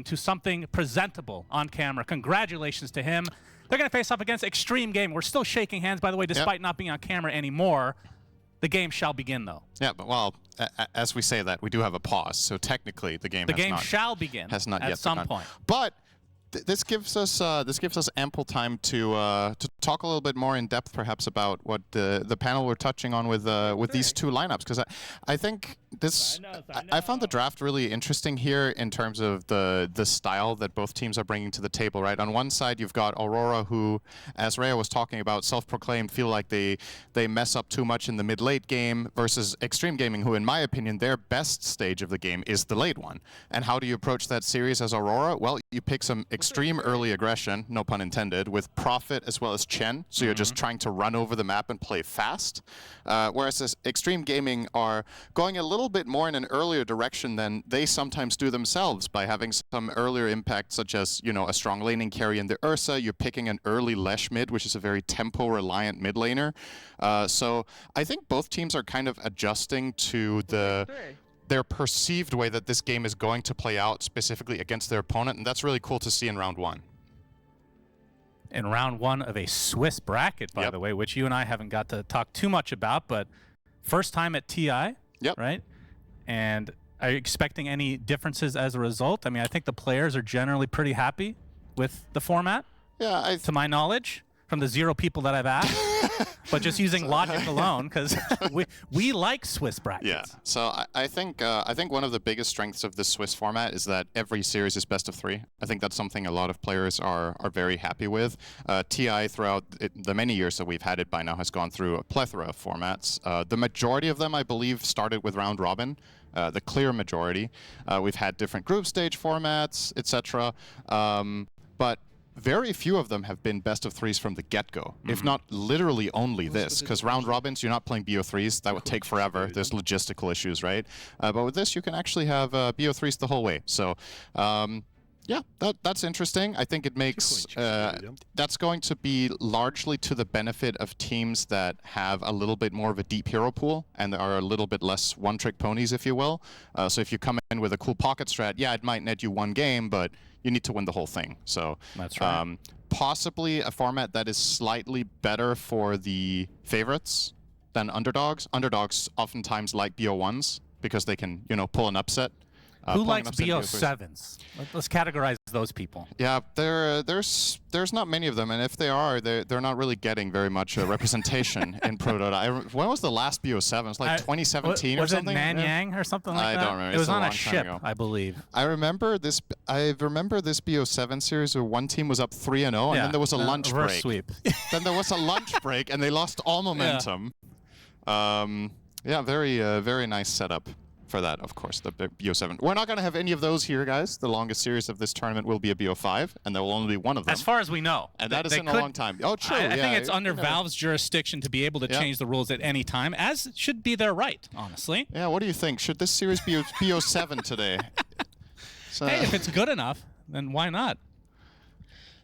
scene to something presentable on camera. Congratulations to him. They're going to face off against Xtreme Gaming. We're still shaking hands, by the way, despite not being on camera anymore. The game shall begin, though. Yeah, but well, as we say that, we do have a pause, so technically the game shall begin has not yet at some point. But this gives us ample time to talk a little bit more in depth, perhaps, about what the panel were touching on with these two lineups, because I think I found the draft really interesting here in terms of the style that both teams are bringing to the table. Right, on one side you've got Aurora, who, as Rhea was talking about, self-proclaimed feel like they mess up too much in the mid-late game, versus Xtreme Gaming, who, in my opinion, their best stage of the game is the late one. And how do you approach that series as Aurora? Well, you pick some extreme early aggression, no pun intended, with Prophet as well as Chen, so you're just trying to run over the map and play fast. Whereas this Xtreme Gaming are going a little bit more in an earlier direction than they sometimes do themselves, by having some earlier impact, such as, you know, a strong laning carry in the Ursa. You're picking an early Lesh mid, which is a very tempo-reliant mid laner. So I think both teams are kind of adjusting to their perceived way that this game is going to play out specifically against their opponent, and that's really cool to see in round one. In round one of a Swiss bracket, by the way, which you and I haven't got to talk too much about, but first time at TI, right? And are you expecting any differences as a result? I mean, I think the players are generally pretty happy with the format, to my knowledge, from the 0 people that I've asked. But just using logic alone, because we like Swiss brackets. Yeah. So I think one of the biggest strengths of this Swiss format is that every series is best of 3. I think that's something a lot of players are very happy with. TI, throughout the many years that we've had it by now, has gone through a plethora of formats. The majority of them, I believe, started with round robin. The clear majority. We've had different group stage formats, etc. But very few of them have been best of 3s from the get-go, if not literally only this, because round robins, you're not playing BO3s. That would take forever. There's logistical issues, right? But with this, you can actually have BO3s the whole way. So, yeah, that's interesting. I think it makes that's going to be largely to the benefit of teams that have a little bit more of a deep hero pool and are a little bit less one-trick ponies, if you will. So if you come in with a cool pocket strat, yeah, it might net you one game, but you need to win the whole thing. So that's right. Possibly a format that is slightly better for the favorites than underdogs. Underdogs oftentimes like BO1s because they can, you know, pull an upset. Who likes BO7s? Let's categorize those people. Yeah, there's not many of them, and if they are, they're not really getting very much representation in Pro Dota. When was the last BO7? It was like 2017 or something? Was it Nanyang or something like that? I don't remember. It was on a ship, I believe. I remember this BO7 series where one team was up 3-0, and then there was a lunch break. Sweep. Then there was a lunch break, and they lost all momentum. Yeah, very nice setup for that, of course, the BO7. We're not going to have any of those here, guys. The longest series of this tournament will be a BO5, and there will only be one of them. As far as we know. And that is in a long time. Oh, true. I think it's under Valve's jurisdiction to be able to change the rules at any time, as should be their right, honestly. Yeah, what do you think? Should this series be BO7 today? So, hey, if it's good enough, then why not?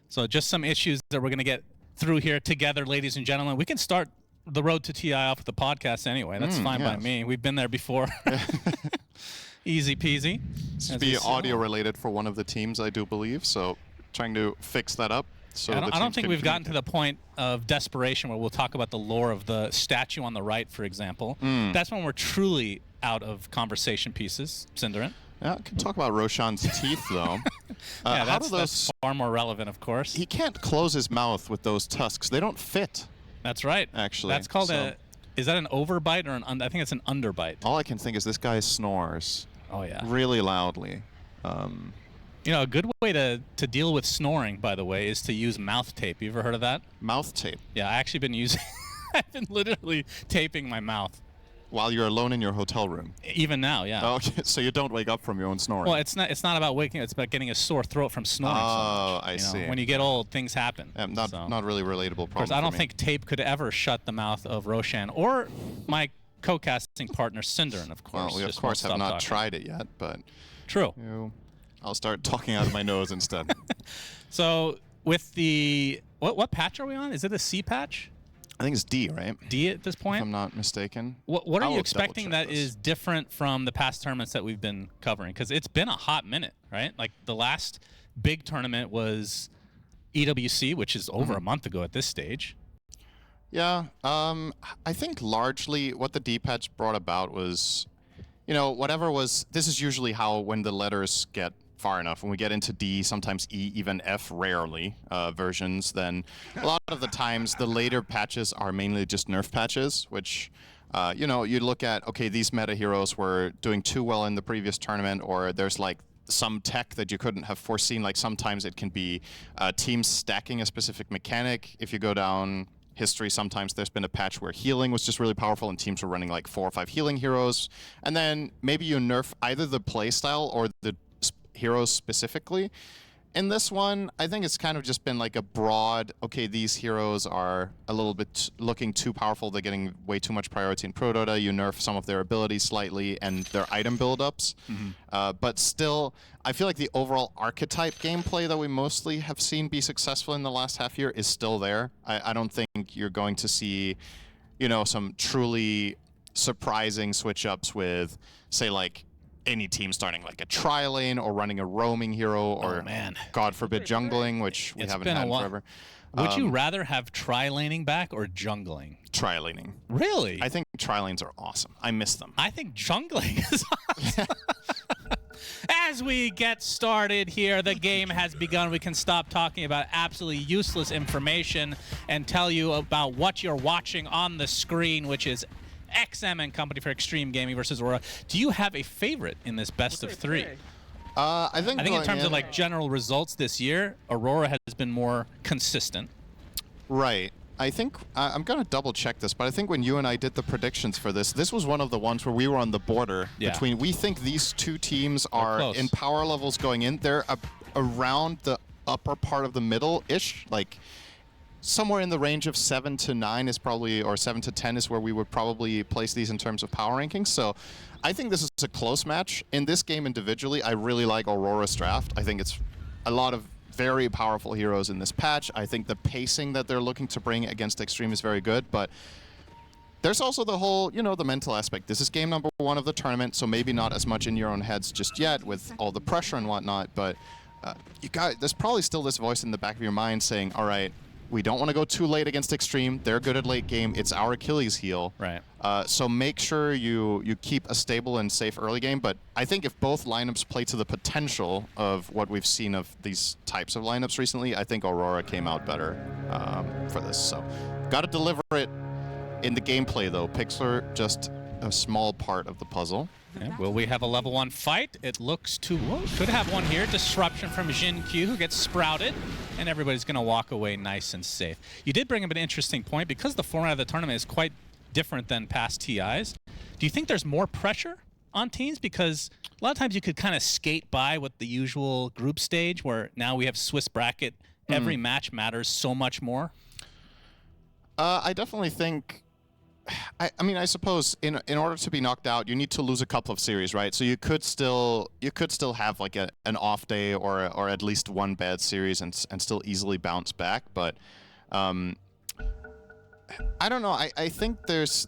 So just some issues that we're going to get through here together, ladies and gentlemen. We can start the road to TI off with the podcast anyway. That's fine by me. We've been there before. Easy peasy. This should be audio related for one of the teams, I do believe. So trying to fix that up. So I don't think we've gotten to the point of desperation where we'll talk about the lore of the statue on the right, for example. That's when we're truly out of conversation pieces, Cinderin. Yeah, I can talk about Roshan's teeth, though. Yeah, that's far more relevant, of course. He can't close his mouth with those tusks. They don't fit. That's right. Actually. That's called is that an overbite or I think it's an underbite. All I can think is this guy snores. Oh, yeah. Really loudly. You know, a good way to deal with snoring, by the way, is to use mouth tape. You ever heard of that? Mouth tape? Yeah, I actually been using I've been literally taping my mouth. While you're alone in your hotel room? Even now, yeah. Oh, okay. So you don't wake up from your own snoring? Well, it's not about waking up. It's about getting a sore throat from snoring so much. I see. When you get old, things happen. Not really relatable problem. I don't think tape could ever shut the mouth of Roshan or my co-casting partner, Cinderin, of course. Well, we, of course, have not tried it yet, but... True. I'll start talking out of my nose instead. So, with the... What patch are we on? Is it a C patch? I think it's D, right? D at this point? If I'm not mistaken. What are you expecting that is different from the past tournaments that we've been covering? Because it's been a hot minute, right? Like the last big tournament was EWC, which is over a month ago at this stage. Yeah, I think largely what the D-patch brought about was, you know, whatever was, this is usually how when the letters get far enough, when we get into D, sometimes E, even F, rarely, versions, then a lot of the times the later patches are mainly just nerf patches, which, you know, you look at, okay, these meta heroes were doing too well in the previous tournament, or there's like some tech that you couldn't have foreseen. Like sometimes it can be teams stacking a specific mechanic. If you go down history, sometimes there's been a patch where healing was just really powerful and teams were running like 4 or 5 healing heroes. And then maybe you nerf either the playstyle or the heroes specifically. In this one, I think it's kind of just been like a broad, okay, these heroes are a little bit looking too powerful. They're getting way too much priority in Pro Dota. You nerf some of their abilities slightly and their item build-ups. But still, I feel like the overall archetype gameplay that we mostly have seen be successful in the last half year is still there. I don't think you're going to see, you know, some truly surprising switch-ups with, say, like, any team starting like a tri-lane or running a roaming hero or, God forbid, jungling, which we haven't had forever. Would you rather have tri-laning back or jungling? Tri-laning. Really? I think tri-lanes are awesome. I miss them. I think jungling is awesome. As we get started here, the game has begun. We can stop talking about absolutely useless information and tell you about what you're watching on the screen, which is XM and Company for Xtreme Gaming versus Aurora. Do you have a favorite in this best of 3? I think in terms of like general results this year, Aurora has been more consistent. Right. I think I'm going to double check this, but I think when you and I did the predictions for this, this was one of the ones where we were on the border between, we think these two teams are in power levels going in. They're around the upper part of the middle-ish, like somewhere in the range of 7 to 9 is probably, or 7 to 10 is where we would probably place these in terms of power rankings. So I think this is a close match. In this game individually, I really like Aurora's draft. I think it's a lot of very powerful heroes in this patch. I think the pacing that they're looking to bring against Xtreme is very good, but there's also the whole, you know, the mental aspect. This is game number 1 of the tournament, so maybe not as much in your own heads just yet with all the pressure and whatnot, but there's probably still this voice in the back of your mind saying, all right, we don't want to go too late against Xtreme. They're good at late game. It's our Achilles heel. Right. So make sure you keep a stable and safe early game. But I think if both lineups play to the potential of what we've seen of these types of lineups recently, I think Aurora came out better for this. So got to deliver it in the gameplay, though. Pixlr, just a small part of the puzzle. Yeah, will we have a level 1 fight? It looks to, could have one here. Disruption from Jin Q, who gets sprouted, and everybody's going to walk away nice and safe. You did bring up an interesting point. Because the format of the tournament is quite different than past TIs, do you think there's more pressure on teams? Because a lot of times you could kind of skate by with the usual group stage, where now we have Swiss bracket. Every match matters so much more. I definitely think... I mean, I suppose in order to be knocked out, you need to lose a couple of series, right? So you could still have like an off day or at least one bad series and still easily bounce back. But I don't know. I think there's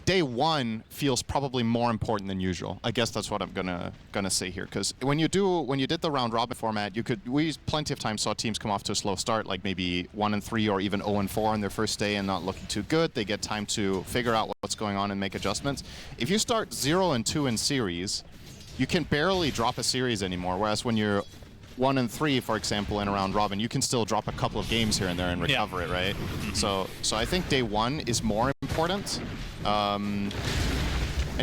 day 1 feels probably more important than usual. I guess that's what I'm gonna say here, because when you did the round robin format, we plenty of times saw teams come off to a slow start, like maybe 1-3 or even 0-4 on their first day and not looking too good. They get time to figure out what's going on and make adjustments. If you start 0-2 in series, you can barely drop a series anymore. Whereas when you're 1-3, for example, in a round robin, you can still drop a couple of games here and there and recover it, right? So I think day 1 is more important. And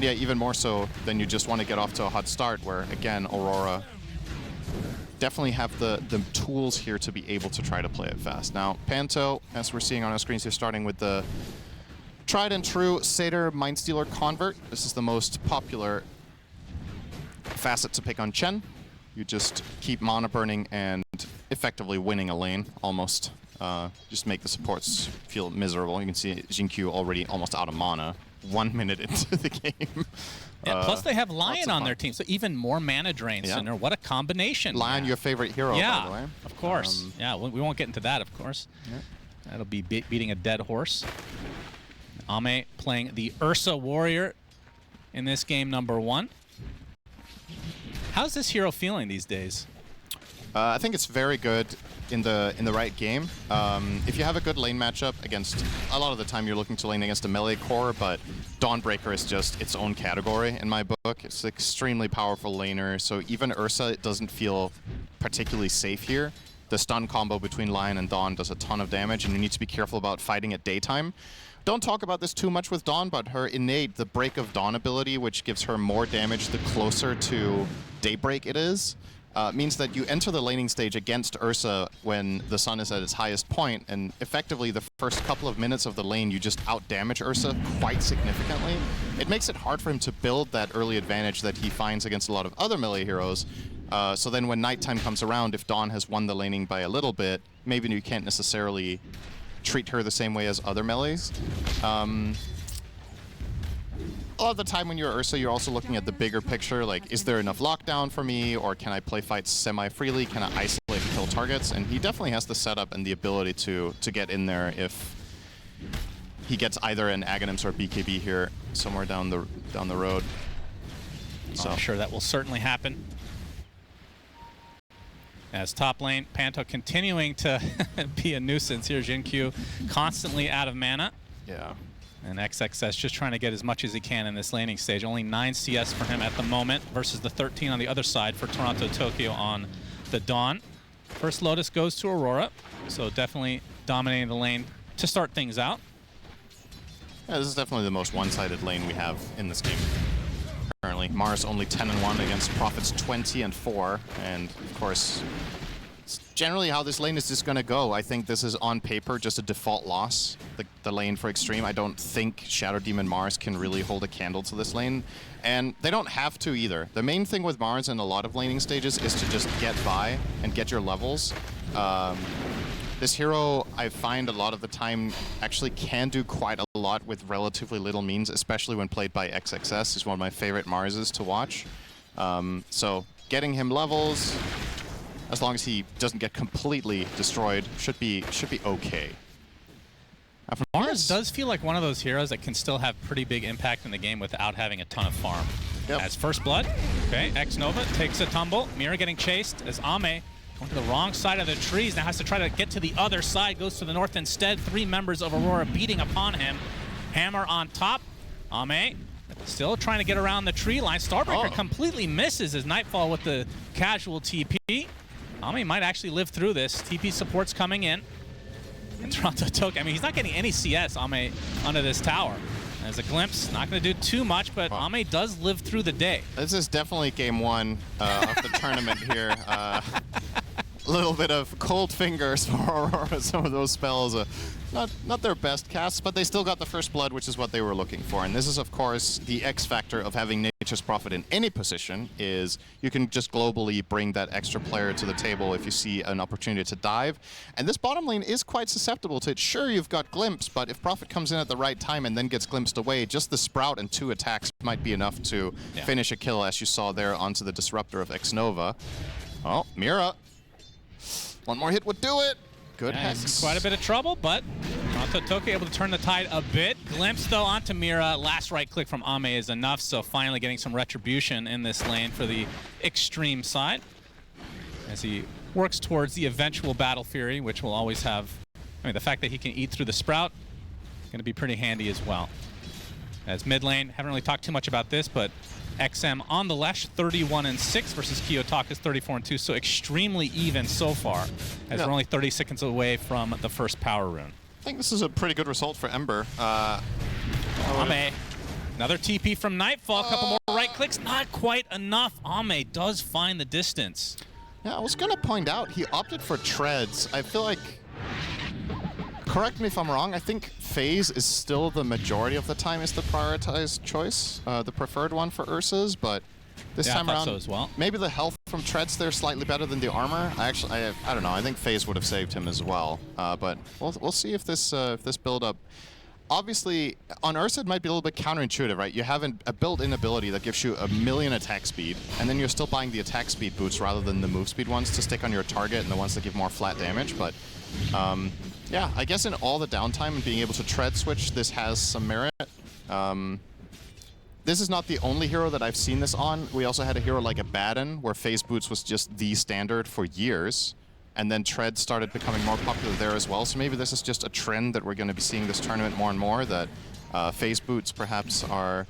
yeah, even more so than you just want to get off to a hot start, where again, Aurora definitely have the tools here to be able to try to play it fast. Now, Panto, as we're seeing on our screens here, starting with the tried and true Satyr Mindstealer Convert. This is the most popular facet to pick on Chen. You just keep mana burning and effectively winning a lane, almost. Just make the supports feel miserable. You can see Jin Q already almost out of mana 1 minute into the game. Yeah, plus they have Lion on their team, so even more mana drain sooner. What a combination. Lion, your favorite hero, by the way. Of course. Yeah, we won't get into that, of course. That'll be beating a dead horse. Ame playing the Ursa Warrior in this game number 1. How's this hero feeling these days? I think it's very good in the right game. If you have a good lane matchup against, a lot of the time you're looking to lane against a melee core, but Dawnbreaker is just its own category in my book. It's an extremely powerful laner, so even Ursa, it doesn't feel particularly safe here. The stun combo between Lion and Dawn does a ton of damage, and you need to be careful about fighting at daytime. Don't talk about this too much with Dawn, but her innate, the Break of Dawn ability, which gives her more damage the closer to daybreak it is, means that you enter the laning stage against Ursa when the sun is at its highest point, and effectively the first couple of minutes of the lane you just out-damage Ursa quite significantly. It makes it hard for him to build that early advantage that he finds against a lot of other melee heroes. So then when nighttime comes around, if Dawn has won the laning by a little bit, maybe you can't necessarily treat her the same way as other melees. A lot of the time when you're Ursa, you're also looking at the bigger picture, like, is there enough lockdown for me, or can I play fights semi-freely? Can I isolate and kill targets? And he definitely has the setup and the ability to get in there if he gets either an Aghanims or BKB here somewhere down the road. So I'm sure that will certainly happen. As top lane, Panto continuing to be a nuisance here. Jinkyu constantly out of mana. Yeah. And XXS just trying to get as much as he can in this laning stage. Only 9 CS for him at the moment versus the 13 on the other side for Toronto Tokyo on the Dawn. First Lotus goes to Aurora, so definitely dominating the lane to start things out. Yeah, this is definitely the most one-sided lane we have in this game currently. Mars only 10-1 against Prophet's 20-4, and of course, it's generally how this lane is just going to go. I think this is on paper just a default loss, the lane for Xtreme. I don't think Shadow Demon Mars can really hold a candle to this lane, and they don't have to either. The main thing with Mars in a lot of laning stages is to just get by and get your levels. This hero, I find a lot of the time, actually can do quite a lot with relatively little means, especially when played by XXS. He's one of my favorite Marses to watch. So getting him levels, as long as he doesn't get completely destroyed, should be okay. Mars does feel like one of those heroes that can still have pretty big impact in the game without having a ton of farm. Yep. As first blood, okay, X-Nova takes a tumble. Mira getting chased as Ame going to the wrong side of the trees. Now has to try to get to the other side, goes to the north instead. 3 members of Aurora beating upon him. Hammer on top. Ame still trying to get around the tree line. Starbreaker completely misses as Nightfall with the casual TP. Ame might actually live through this. TP support's coming in. And Toronto Tokyo, I mean, he's not getting any CS, Ame, under this tower. As a glimpse, not going to do too much, but Ame does live through the day. This is definitely game 1 of the tournament here. A little bit of cold fingers for Aurora. Some of those spells, not their best casts, but they still got the first blood, which is what they were looking for. And this is, of course, the X factor of having Nature's Prophet in any position, is you can just globally bring that extra player to the table if you see an opportunity to dive. And this bottom lane is quite susceptible to it. Sure, you've got Glimpse, but if Prophet comes in at the right time and then gets glimpsed away, just the Sprout and 2 attacks might be enough to finish a kill, as you saw there onto the Disruptor of X-Nova. Oh, Mira. One more hit would do it. Good Hex. Quite a bit of trouble, but Toronto Tokyo able to turn the tide a bit. Glimpse, though, onto Mira. Last right click from Ame is enough, so finally getting some retribution in this lane for the Xtreme side as he works towards the eventual Battle Fury, which will always have, I mean, the fact that he can eat through the Sprout, going to be pretty handy as well. As mid lane, haven't really talked too much about this, but XM on the left, 31-6 versus Kiyotaka's 34-2, so extremely even so far, as we're only 30 seconds away from the first power rune. I think this is a pretty good result for Ember. Ame, another TP from Nightfall, a couple more right clicks, not quite enough. Ame does find the distance. Yeah, I was going to point out, he opted for treads. I feel like, correct me if I'm wrong, I think phase is still the majority of the time is the prioritized choice, the preferred one for Ursa's, but this time around, so as well. Maybe the health from treads there slightly better than the armor. I don't know, I think phase would have saved him as well, but we'll see if this build-up, obviously on Ursa it might be a little bit counterintuitive, right? You have a built-in ability that gives you 1,000,000 attack speed, and then you're still buying the attack speed boots rather than the move speed ones to stick on your target and the ones that give more flat damage, but Yeah, I guess in all the downtime and being able to tread switch, this has some merit. This is not the only hero that I've seen this on. We also had a hero like a Baden, where phase boots was just the standard for years. And then tread started becoming more popular there as well. So maybe this is just a trend that we're going to be seeing this tournament more and more, that phase boots perhaps are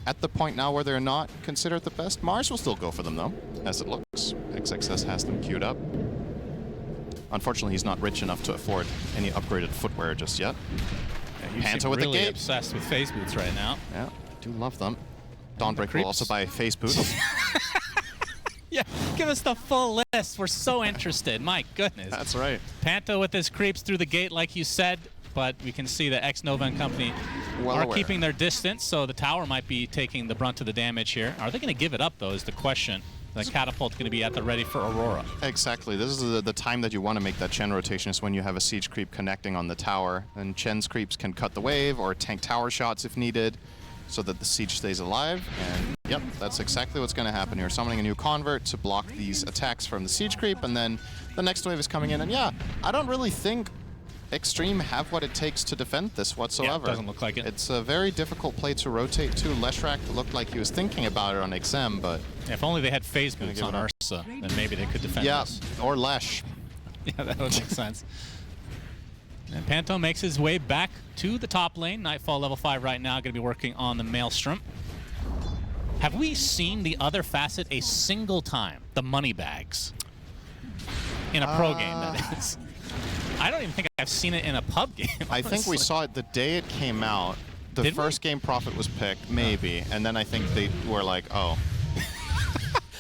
at the point now where they're not considered the best. Mars will still go for them though, as it looks. XXS has them queued up. Unfortunately, he's not rich enough to afford any upgraded footwear just yet. Yeah, Panto with really the gate. Obsessed with phase boots right now. Yeah, do love them. Dawnbreak will also buy phase boots. Yeah, give us the full list. We're so interested. My goodness. That's right. Panto with his creeps through the gate, like you said, but we can see that Xnova and company are keeping their distance, so the tower might be taking the brunt of the damage here. Are they going to give it up, though, is the question. The catapult's going to be at the ready for Aurora. Exactly. This is the time that you want to make that Chen rotation, is when you have a siege creep connecting on the tower. And Chen's creeps can cut the wave or tank tower shots if needed, so that the siege stays alive. And yep, that's exactly what's going to happen here. Summoning a new convert to block these attacks from the siege creep, and then the next wave is coming in. And yeah, I don't really think Xtreme have what it takes to defend this whatsoever. Yeah, doesn't look like it. It's a very difficult play to rotate to. Leshrac looked like he was thinking about it on XM, but... Yeah, if only they had phase boots on Ursa, then maybe they could defend this. Yeah, or Lesh. Yeah, that would make sense. And Panto makes his way back to the top lane. Nightfall level 5 right now, going to be working on the Maelstrom. Have we seen the other facet a single time? The money bags. In a pro game, that is. I don't even think I've seen it in a pub game. I think we saw it the day it came out. The first game Prophet was picked, maybe, and then I think they were like, oh.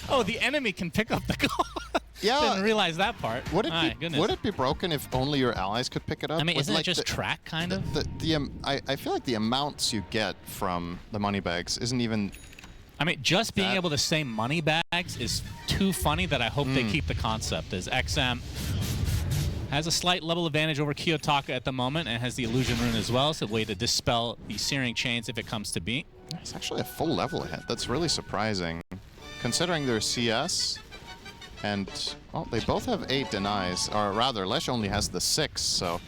Oh, the enemy can pick up the call. Yeah. Didn't realize that part. Would it be broken if only your allies could pick it up? I mean, isn't like it just track, kind of? I feel like the amounts you get from the money bags isn't even... I mean, just being able to say money bags is too funny that I hope they keep the concept, as XM has a slight level advantage over Kiyotaka at the moment and has the illusion rune as well, so a way to dispel the searing chains if it comes to be. It's actually a full level ahead. That's really surprising, considering their CS. And, well, they both have 8 denies, or rather, Lesh only has the 6, so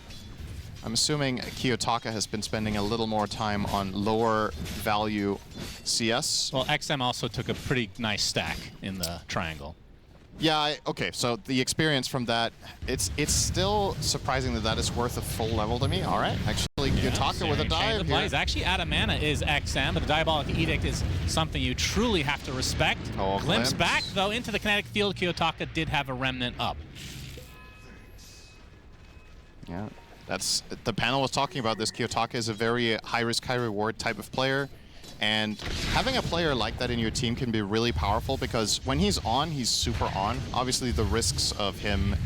I'm assuming Kiyotaka has been spending a little more time on lower value CS. Well, XM also took a pretty nice stack in the triangle. Yeah, okay, so the experience from that, it's still surprising that is worth a full level to me. All right, actually, Kiyotaka with a dive here. He's actually out of mana is XM, but the Diabolic Edict is something you truly have to respect. Oh, glimpse back, though, into the kinetic field. Kiyotaka did have a remnant up. Yeah, that's the panel was talking about this. Kiyotaka is a very high-risk, high-reward type of player. And having a player like that in your team can be really powerful, because when he's on, he's super on. Obviously, the risks of him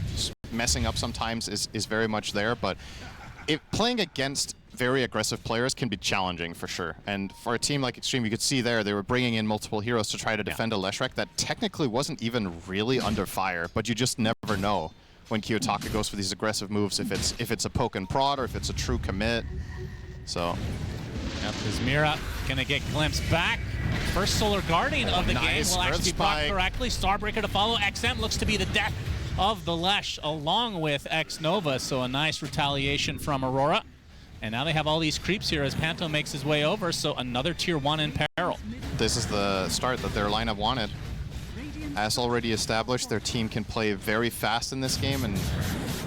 messing up sometimes is very much there, but playing against very aggressive players can be challenging for sure. And for a team like Xtreme, you could see there, they were bringing in multiple heroes to try to defend a Leshrac that technically wasn't even really under fire, but you just never know when Kiyotaka goes for these aggressive moves, if it's a poke and prod or if it's a true commit. So... Yep, is Mira gonna get glimpsed back? First Solar Guardian of the game will actually be blocked correctly. Starbreaker to follow. XM looks to be the death of the Lesh along with Xnova, so a nice retaliation from Aurora. And now they have all these creeps here as Panto makes his way over, so another tier 1 in peril. This is the start that their lineup wanted. As already established, their team can play very fast in this game and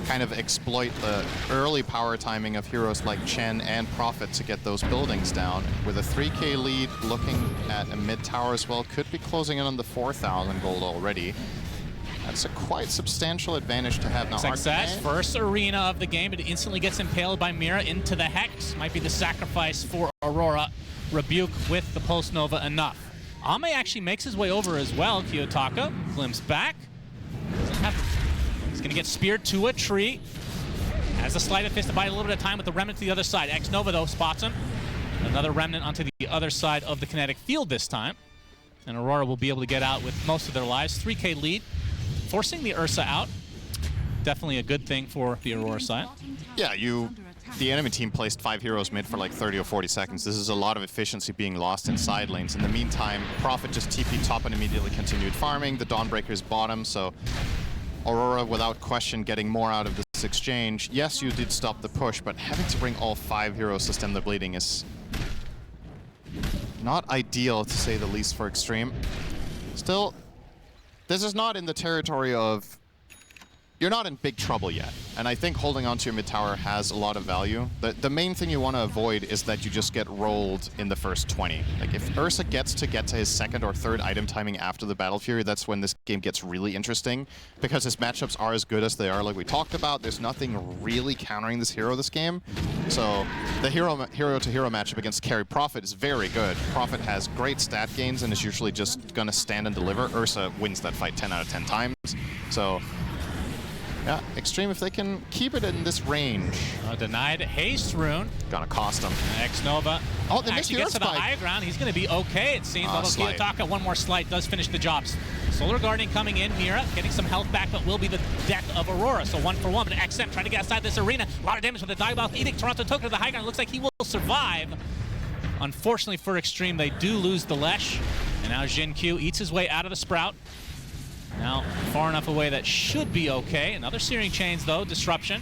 kind of exploit the early power timing of heroes like Chen and Prophet to get those buildings down. With a 3K lead, looking at a mid tower as well, could be closing in on the 4,000 gold already. That's a quite substantial advantage to have now. Success, first arena of the game, it instantly gets impaled by Mira into the Hex. Might be the sacrifice for Aurora. Rebuke with the Pulse Nova enough. Ame actually makes his way over as well. Kiyotaka glimpse back. He's going to get speared to a tree. Has a sleight of fist to buy a little bit of time with the remnant to the other side. Xnova, though, spots him. Another remnant onto the other side of the kinetic field this time. And Aurora will be able to get out with most of their lives. 3K lead, forcing the Ursa out. Definitely a good thing for the Aurora side. Yeah, the enemy team placed 5 heroes mid for like 30 or 40 seconds. This is a lot of efficiency being lost in side lanes. In the meantime, Prophet just TP top and immediately continued farming. The Dawnbreaker's bottom, so Aurora, without question, getting more out of the this exchange. Yes, you did stop the push, but having to bring all 5 heroes to stem the bleeding is not ideal, to say the least, for Xtreme. Still, this is not in the territory of... You're not in big trouble yet, and I think holding on to your mid tower has a lot of value. The main thing you want to avoid is that you just get rolled in the first 20. Like, if Ursa gets to his second or third item timing after the Battle Fury, that's when this game gets really interesting, because his matchups are as good as they are, like we talked about. There's nothing really countering this hero this game. So the hero-to-hero matchup against carry Prophet is very good. Prophet has great stat gains and is usually just going to stand and deliver. Ursa wins that fight 10 out of 10 times. So... yeah, Xtreme, if they can keep it in this range. Denied haste rune. Gonna cost him. Xnova. Oh, they actually gets to the high ground. He's going to be okay, it seems. Although Kiyotaka, one more slight, does finish the jobs. Solar Guardian coming in. Mira getting some health back, but will be the death of Aurora. So 1 for 1. But XM trying to get outside this arena. A lot of damage with the Tidebound. Edict. Toronto took to the high ground. Looks like he will survive. Unfortunately for Xtreme, they do lose the Lesh. And now Jin Q eats his way out of the Sprout. Now, far enough away that should be okay. Another Searing Chains, though. Disruption.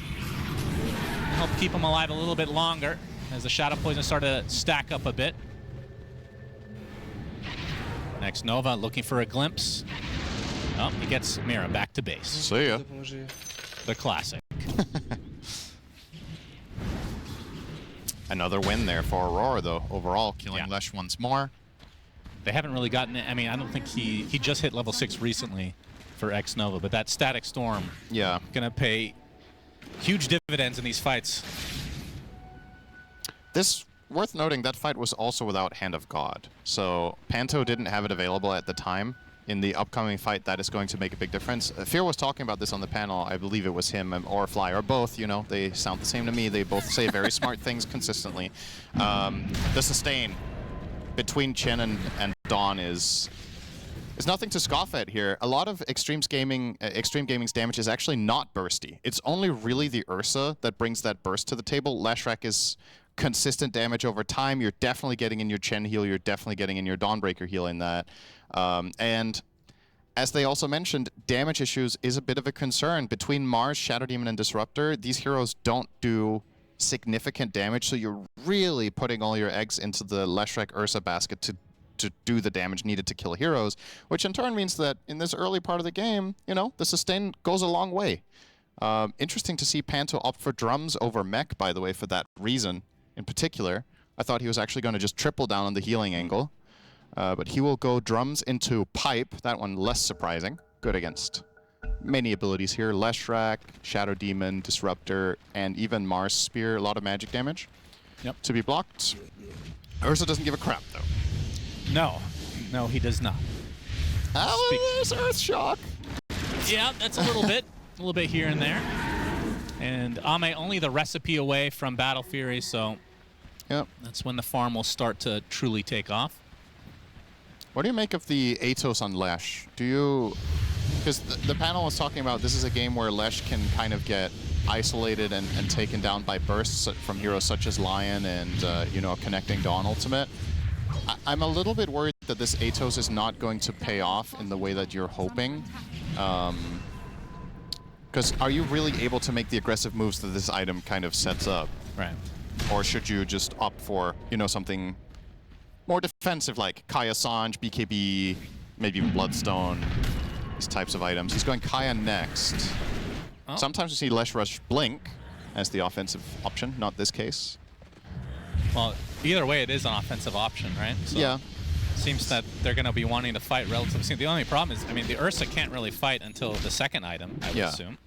Help keep him alive a little bit longer as the Shadow Poison start to stack up a bit. Next, Nova looking for a glimpse. Oh, he gets Mira back to base. See ya. The classic. Another win there for Aurora, though. Overall, killing Lesh once more. They haven't really gotten it. I mean, I don't think he just hit level 6 recently for X-Nova, but that Static Storm gonna pay huge dividends in these fights. This, worth noting, that fight was also without Hand of God. So Panto didn't have it available at the time. In the upcoming fight, that is going to make a big difference. Fear was talking about this on the panel. I believe it was him or Fly, or both. You know, they sound the same to me. They both say very smart things consistently. The sustain between Chen and Dawn is nothing to scoff at here. A lot of Xtreme Gaming's damage is actually not bursty. It's only really the Ursa that brings that burst to the table. Lashrak is consistent damage over time. You're definitely getting in your Chen heal. You're definitely getting in your Dawnbreaker heal in that. And as they also mentioned, damage issues is a bit of a concern. Between Mars, Shadow Demon, and Disruptor, these heroes don't do significant damage, so you're really putting all your eggs into the Leshrac Ursa basket to do the damage needed to kill heroes, which in turn means that in this early part of the game, you know, the sustain goes a long way. Interesting to see Panto opt for drums over mech, by the way, for that reason in particular. I thought he was actually going to just triple down on the healing angle, but he will go drums into pipe. That one less surprising. Good against many abilities here. Leshrac, Shadow Demon, Disruptor, and even Mars Spear. A lot of magic damage to be blocked. Ursa doesn't give a crap, though. No, he does not. There's Earth Shock. Yeah, that's a little bit here and there. And Ame only the recipe away from Battle Fury, so that's when the farm will start to truly take off. What do you make of the Atos on Lesh? Do you... Because the panel was talking about this is a game where Lesh can kind of get isolated and taken down by bursts from heroes such as Lion and, you know, connecting Dawn Ultimate. I'm a little bit worried that this Atos is not going to pay off in the way that you're hoping. Because are you really able to make the aggressive moves that this item kind of sets up? Right. Or should you just opt for, you know, something more defensive like Kaya Sanj, BKB, maybe even Bloodstone, these types of items. He's going Kaya next. Oh. Sometimes we see Lesh Rush Blink as the offensive option, not this case. Well, either way, it is an offensive option, right? So yeah. Seems that they're going to be wanting to fight relatively soon. The only problem is, I mean, the Ursa can't really fight until the second item, I would assume.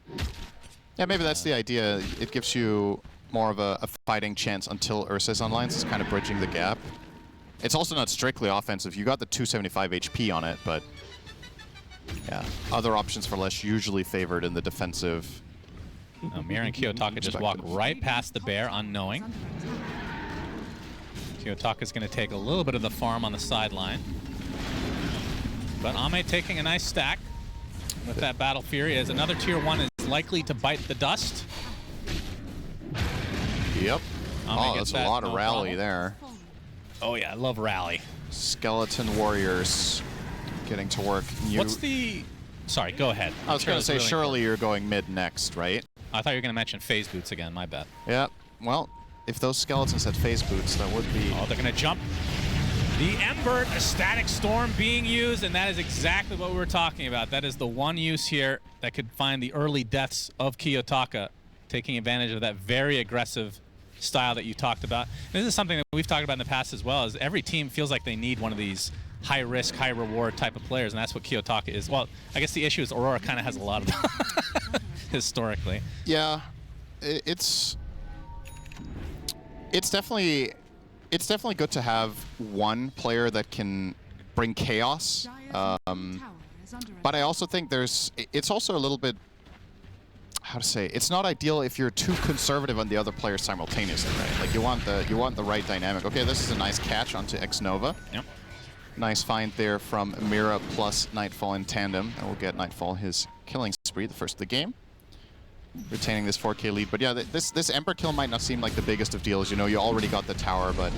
Yeah, maybe that's the idea. It gives you more of a fighting chance until Ursa's online, so it's kind of bridging the gap. It's also not strictly offensive. You got the 275 HP on it, but yeah, other options for Lesh usually favored in the defensive. Mira and Kiyotaka just walk right past the bear, unknowing. Kiyotaka's going to take a little bit of the farm on the sideline. But Ame taking a nice stack with that Battle Fury as another Tier 1 is likely to bite the dust. Yep. Oh, that's a lot of rally there. Oh yeah, I love rally. Skeleton Warriors getting to work. What's the Sorry, go ahead. I was going to say, really surely you're going mid next, right? I thought you were going to mention phase boots again. My bad. Yeah. Well, if those skeletons had phase boots, that would be... Oh, they're going to jump. The Ember, a static storm being used, and that is exactly what we were talking about. That is the one use here that could find the early deaths of Kiyotaka, taking advantage of that very aggressive style that you talked about. And this is something that we've talked about in the past as well, is every team feels like they need one of these high-risk, high-reward type of players, and that's what Kiyotaka is. Well, I guess the issue is Aurora kind of has a lot of them historically. Yeah, it's definitely good to have one player that can bring chaos. But I also think it's also a little bit, how to say, it's not ideal if you're too conservative on the other players simultaneously, right? Like you want the right dynamic. Okay, this is a nice catch onto Xnova. Yep. Nice find there from Mira plus Nightfall in tandem, and we'll get Nightfall his killing spree, the first of the game, retaining this 4K lead. But yeah, this Emperor kill might not seem like the biggest of deals. You know, you already got the tower, but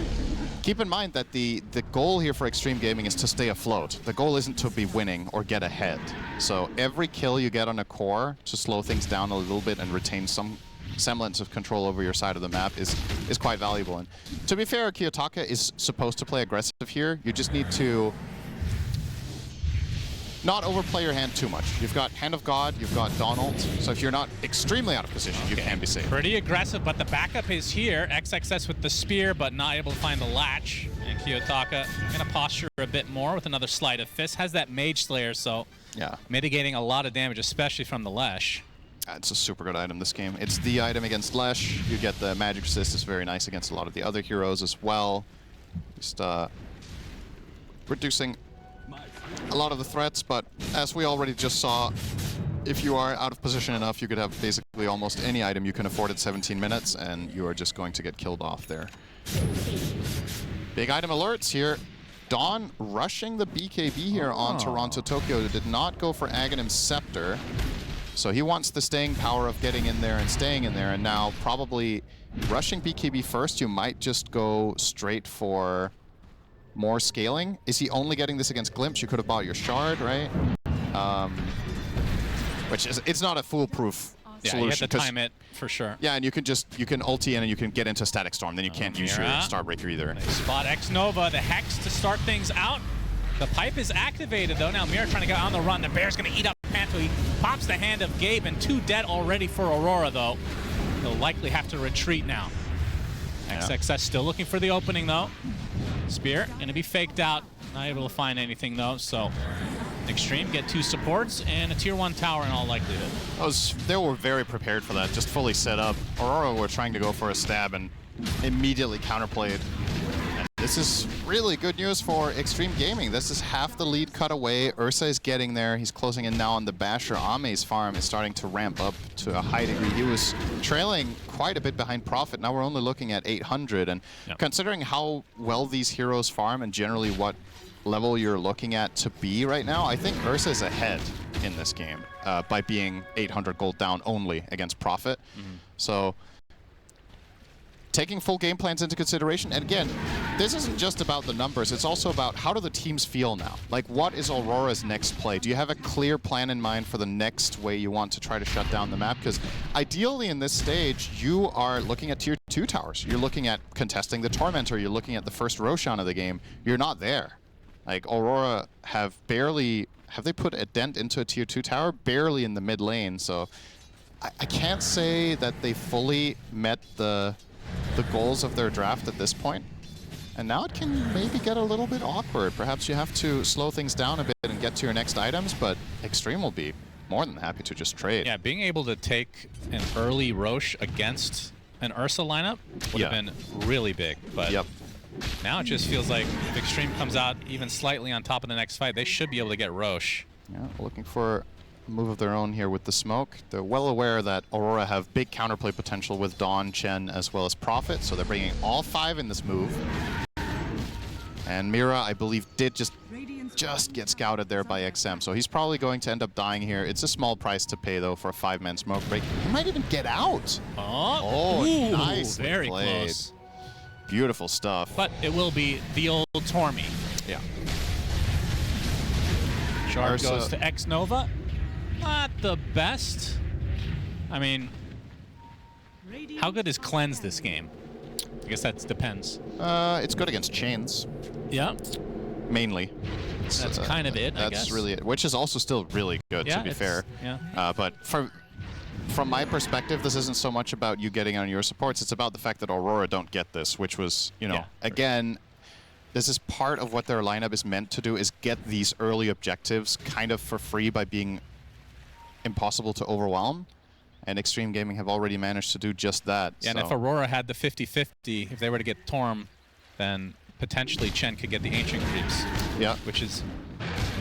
keep in mind that the goal here for Xtreme Gaming is to stay afloat. The goal isn't to be winning or get ahead. So every kill you get on a core to slow things down a little bit and retain some semblance of control over your side of the map is quite valuable. And to be fair, Kiyotaka is supposed to play aggressive here. You just need to not overplay your hand too much. You've got Hand of God, you've got Donald, so if you're not extremely out of position, you can be safe. Pretty aggressive, but the backup is here. XXS with the spear, but not able to find the latch. And Kiyotaka gonna posture a bit more with another Sleight of Fist. Has that Mage Slayer, so yeah, mitigating a lot of damage, especially from the Lesh. It's a super good item this game. It's the item against Lesh. You get the magic resist. It's very nice against a lot of the other heroes as well. Just reducing a lot of the threats, but as we already just saw, if you are out of position enough, you could have basically almost any item you can afford at 17 minutes, and you are just going to get killed off there. Big item alerts here. Dawn rushing the BKB here on Toronto Tokyo. Did not go for Aghanim's Scepter. So he wants the staying power of getting in there and staying in there, and now probably rushing BKB first. You might just go straight for more scaling. Is he only getting this against Glimpse? You could have bought your Shard, right? Which is, it's not a foolproof solution. You have to time it for sure. Yeah, and you can ulti in and you can get into Static Storm. Then you can't use your Starbreaker either. Nice spot Xnova, the Hex to start things out. The pipe is activated though. Now Mira trying to get on the run. The Bear's gonna eat up Panther. He pops the hand of Gabe, and 2 dead already for Aurora though. He'll likely have to retreat now. XXS still looking for the opening though. Spear gonna be faked out. Not able to find anything though, so Xtreme get 2 supports and a tier 1 tower in all likelihood. They were very prepared for that, just fully set up. Aurora were trying to go for a stab and immediately counterplayed. And this is really good news for Xtreme Gaming. This is half the lead cut away. Ursa is getting there. He's closing in now on the Basher. Ame's farm is starting to ramp up to a high degree. He was trailing quite a bit behind Prophet. Now we're only looking at 800. And considering how well these heroes farm and generally what level you're looking at to be right now, I think Ursa is ahead in this game by being 800 gold down only against Prophet. So taking full game plans into consideration, and again, this isn't just about the numbers, it's also about how do the teams feel now? Like, what is Aurora's next play? Do you have a clear plan in mind for the next way you want to try to shut down the map? Because ideally in this stage, you are looking at tier 2 towers. You're looking at contesting the Tormentor, you're looking at the first Roshan of the game. You're not there. Like, Aurora have they put a dent into a tier 2 tower? Barely in the mid lane, so I can't say that they fully met the goals of their draft at this point. And now it can maybe get a little bit awkward. Perhaps you have to slow things down a bit and get to your next items, but Xtreme will be more than happy to just trade. Yeah, being able to take an early Roche against an Ursa lineup would have been really big, but now it just feels like if Xtreme comes out even slightly on top of the next fight, they should be able to get Roche. Yeah, looking for a move of their own here with the smoke. They're well aware that Aurora have big counterplay potential with Dawn, Chen, as well as Prophet, so they're bringing all 5 in this move. And Mira, I believe, did just get scouted there by XM, so he's probably going to end up dying here. It's a small price to pay, though, for a 5-man smoke break. He might even get out. Oh, nice. Very played. Close. Beautiful stuff. But it will be the old Tormy. Yeah. Shard goes to Xnova. not the best. I mean, how good is Cleanse this game? I guess that depends. It's good against chains. Yeah. Mainly. That's kind of it, I guess. That's really it, which is also still really good, to be fair. Yeah. But from my perspective, this isn't so much about you getting on your supports. It's about the fact that Aurora don't get this, which was, you know, again, this is part of what their lineup is meant to do, is get these early objectives kind of for free by being impossible to overwhelm. And Xtreme Gaming have already managed to do just that. Yeah, so. And if Aurora had the 50-50, if they were to get Torm, then potentially Chen could get the Ancient Creeps. Yeah. Which is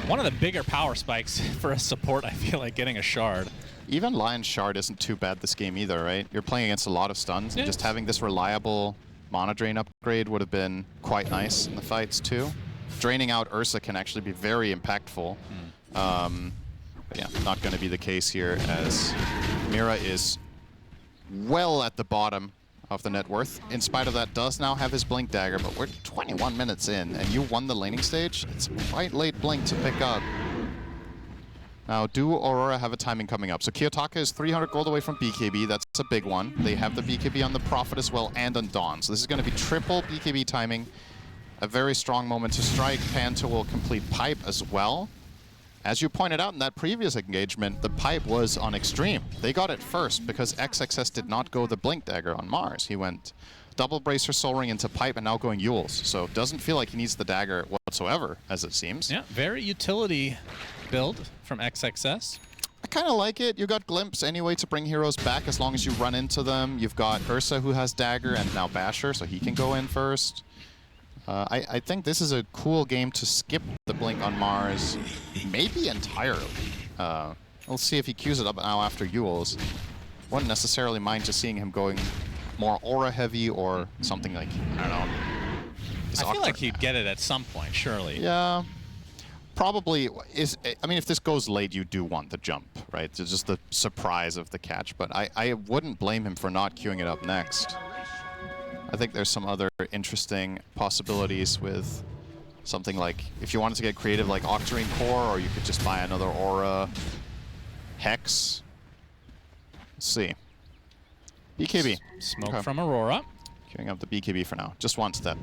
one of the bigger power spikes for a support, I feel like, getting a Shard. Even Lion's Shard isn't too bad this game either, right? You're playing against a lot of stuns, and just having this reliable Mana Drain upgrade would have been quite nice in the fights too. Draining out Ursa can actually be very impactful. But yeah, not going to be the case here, as Mira is well at the bottom of the net worth. In spite of that, does now have his Blink Dagger, but we're 21 minutes in, and you won the laning stage. It's quite late Blink to pick up. Now, do Aurora have a timing coming up? So Kiyotaka is 300 gold away from BKB. That's a big one. They have the BKB on the Prophet as well and on Dawn. So this is going to be triple BKB timing. A very strong moment to strike. Panta will complete Pipe as well. As you pointed out in that previous engagement, the Pipe was on Xtreme. They got it first because XXS did not go the Blink Dagger on Mars. He went double Bracer Soul Ring into Pipe and now going Yules. So it doesn't feel like he needs the dagger whatsoever, as it seems. Yeah, very utility build from XXS. I kind of like it. You got Glimpse anyway to bring heroes back as long as you run into them. You've got Ursa who has dagger and now Basher, so he can go in first. I think this is a cool game to skip the Blink on Mars, maybe entirely. We'll see if he queues it up now after Yules. Wouldn't necessarily mind just seeing him going more aura heavy or something like, I don't know. I feel like he'd get it at some point, surely. Yeah. Probably is. I mean, if this goes late, you do want the jump, right? It's just the surprise of the catch. But I wouldn't blame him for not queuing it up next. I think there's some other interesting possibilities with something like, if you wanted to get creative, like Octarine Core, or you could just buy another Aura Hex. Let's see. BKB. Smoke from Aurora. Queuing up the BKB for now. Just wants that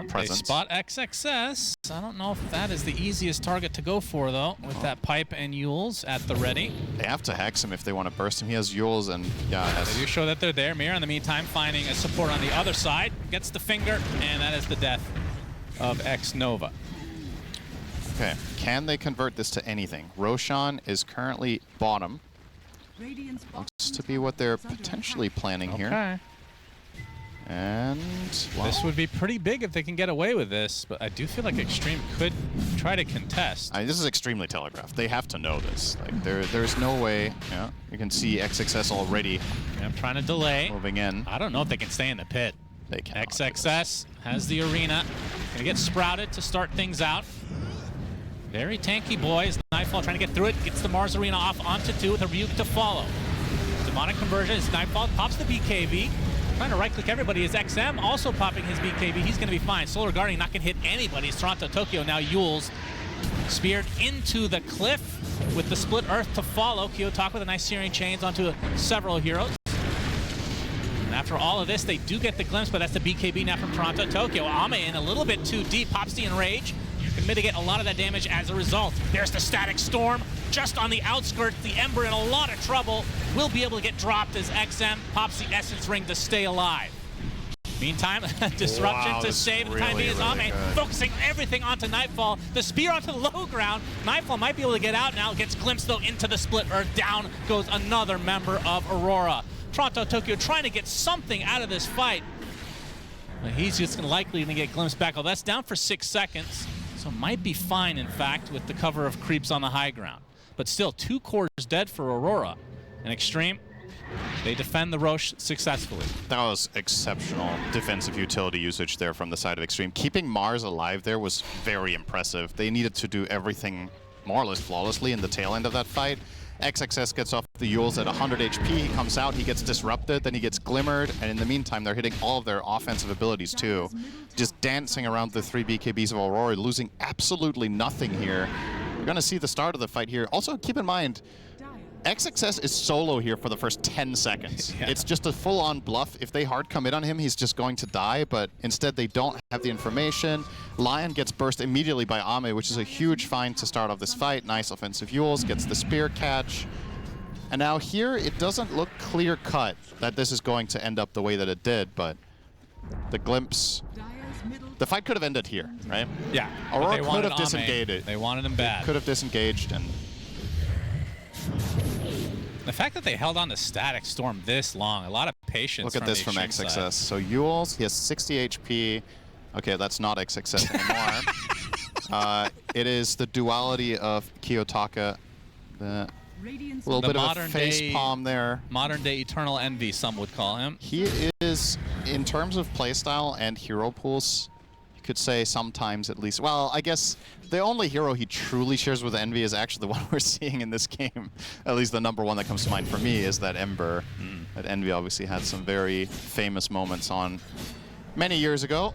presence. They spot XXS. I don't know if that is the easiest target to go for, though, with that Pipe and Yules at the ready. They have to hex him if they want to burst him. He has Yules and, yeah. They do show that they're there. Mira, in the meantime, finding a support on the other side. Gets the finger, and that is the death of X-Nova. Okay, can they convert this to anything? Roshan is currently bottom. Looks to be what they're potentially planning here. And well, this would be pretty big if they can get away with this, but I do feel like Xtreme could try to contest. This is extremely telegraphed. They have to know this. Like there's no way. Yeah, you can see XXS already. Yeah, I'm trying to delay. Moving in. I don't know if they can stay in the pit. They can. XXS has the arena. Gonna get sprouted to start things out. Very tanky boys. Nightfall trying to get through it. Gets the Mars arena off onto 2 with a Rebuke to follow. Demonic conversion is Nightfall. Pops the BKB. Trying to right-click everybody is XM, also popping his BKB. He's going to be fine. Solar Guardian not going to hit anybody. It's Toronto, Tokyo, now Yules. Speared into the cliff with the Split Earth to follow. Kiyotaka with a nice searing chains onto several heroes. And after all of this, they do get the glimpse, but that's the BKB now from Toronto, Tokyo. Ame in a little bit too deep. Pops the Enrage. Can mitigate a lot of that damage as a result. There's the Static Storm. Just on the outskirts, the Ember in a lot of trouble. Will be able to get dropped as XM pops the Essence Ring to stay alive. Meantime, disruption to save the time being is Ame, focusing everything onto Nightfall. The spear onto the low ground. Nightfall might be able to get out now. Gets glimpsed though into the Split Earth. Down goes another member of Aurora. Toronto, Tokyo trying to get something out of this fight. But he's just likely going to get glimpsed back. Oh, that's down for 6 seconds. So might be fine, in fact, with the cover of creeps on the high ground. But still, 2 cores dead for Aurora. And Xtreme, they defend the Roche successfully. That was exceptional defensive utility usage there from the side of Xtreme. Keeping Mars alive there was very impressive. They needed to do everything more or less flawlessly in the tail end of that fight. XXS gets off the Yules at 100 HP. He comes out, he gets disrupted, then he gets glimmered, and in the meantime, they're hitting all of their offensive abilities too. Just dancing around the 3 BKBs of Aurora, losing absolutely nothing here. We're going to see the start of the fight here. Also, keep in mind, XXS is solo here for the first 10 seconds. Yeah. It's just a full-on bluff. If they hard commit on him, he's just going to die, but instead they don't have the information. Lion gets burst immediately by Ame, which is a huge find to start off this fight. Nice offensive Yules, gets the spear catch. And now here, it doesn't look clear-cut that this is going to end up the way that it did, but the glimpse... The fight could have ended here, right? Yeah. Aurora could have disengaged. They wanted him bad. Could have disengaged, and... The fact that they held on to Static Storm this long, a lot of patience. Look at this from XXS. Side. So Yules, he has 60 HP. Okay, that's not XXS anymore. It is the duality of Kiyotaka. A little bit of a face palm there. Modern day Eternal Envy, some would call him. He is, in terms of playstyle and hero pools, you could say sometimes at least. Well, I guess the only hero he truly shares with Envy is actually the one we're seeing in this game. At least the number one that comes to mind for me is that Ember. That Envy obviously had some very famous moments on many years ago.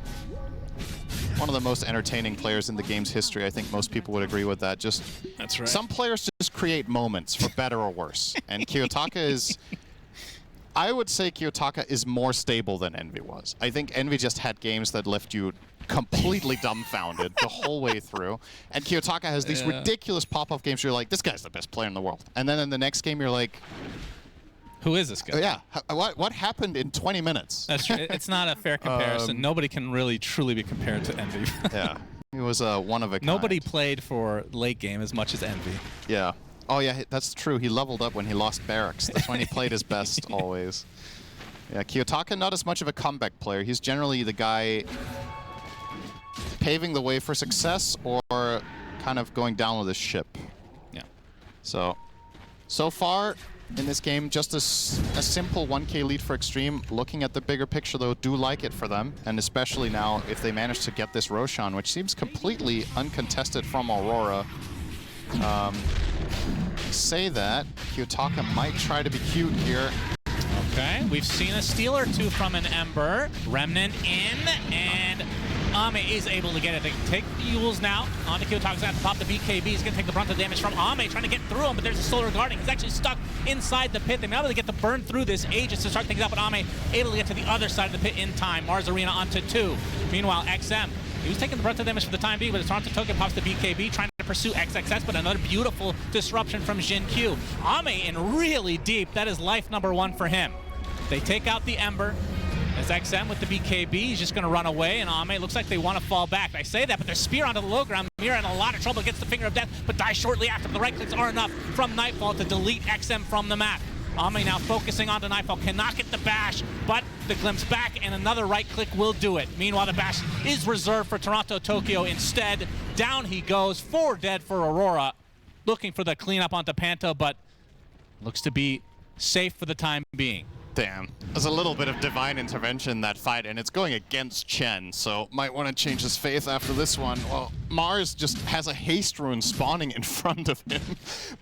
One of the most entertaining players in the game's history. I think most people would agree with that. Just That's right. Some players just create moments, for better or worse. And Kiyotaka is... I would say Kiyotaka is more stable than Envy was. I think Envy just had games that left you completely dumbfounded the whole way through. And Kiyotaka has these ridiculous pop-off games where you're like, this guy's the best player in the world. And then in the next game, you're like... Who is this guy? Yeah. What happened in 20 minutes? That's true. It's not a fair comparison. Nobody can really, truly be compared to Envy. Yeah. He was one of a kind. Nobody played for late game as much as Envy. Yeah. Oh, yeah, that's true. He leveled up when he lost Barracks. That's when he played his best, always. Yeah, Kiyotaka, not as much of a comeback player. He's generally the guy paving the way for success or kind of going down with his ship. Yeah. So far in this game, just a simple 1K lead for Xtreme. Looking at the bigger picture, though, do like it for them. And especially now, if they manage to get this Roshan, which seems completely uncontested from Aurora. Say that, Kiyotaka might try to be cute here. Okay, we've seen a steal or two from an Ember. Remnant in, and Ame is able to get it. They can take the Yules now. Onto Kiyotaka's going to pop the BKB. He's going to take the brunt of damage from Ame, trying to get through him, but there's a Solar Guarding. He's actually stuck inside the pit. They've been able to get the burn through this Aegis to start things up, but Ame able to get to the other side of the pit in time. Mars Arena onto 2. Meanwhile, XM, he was taking the brunt of damage for the time being, but his Toronto token pops the BKB, trying to pursue XXS, but another beautiful disruption from Jin Q. Ame in really deep. That is life number 1 for him. They take out the Ember. As XM with the BKB, he's just going to run away, and Ame looks like they want to fall back. I say that, but their spear onto the low ground. Mira in a lot of trouble, gets the finger of death, but dies shortly after. The right clicks are enough from Nightfall to delete XM from the map. Ame now focusing onto Nightfall, cannot get the bash, but the glimpse back, and another right click will do it. Meanwhile, the bash is reserved for Toronto Tokyo instead. Down he goes, 4 dead for Aurora. Looking for the cleanup onto Panto, but looks to be safe for the time being. Damn. There's a little bit of divine intervention in that fight, and it's going against Chen, so might want to change his faith after this one. Well, Mars just has a haste rune spawning in front of him,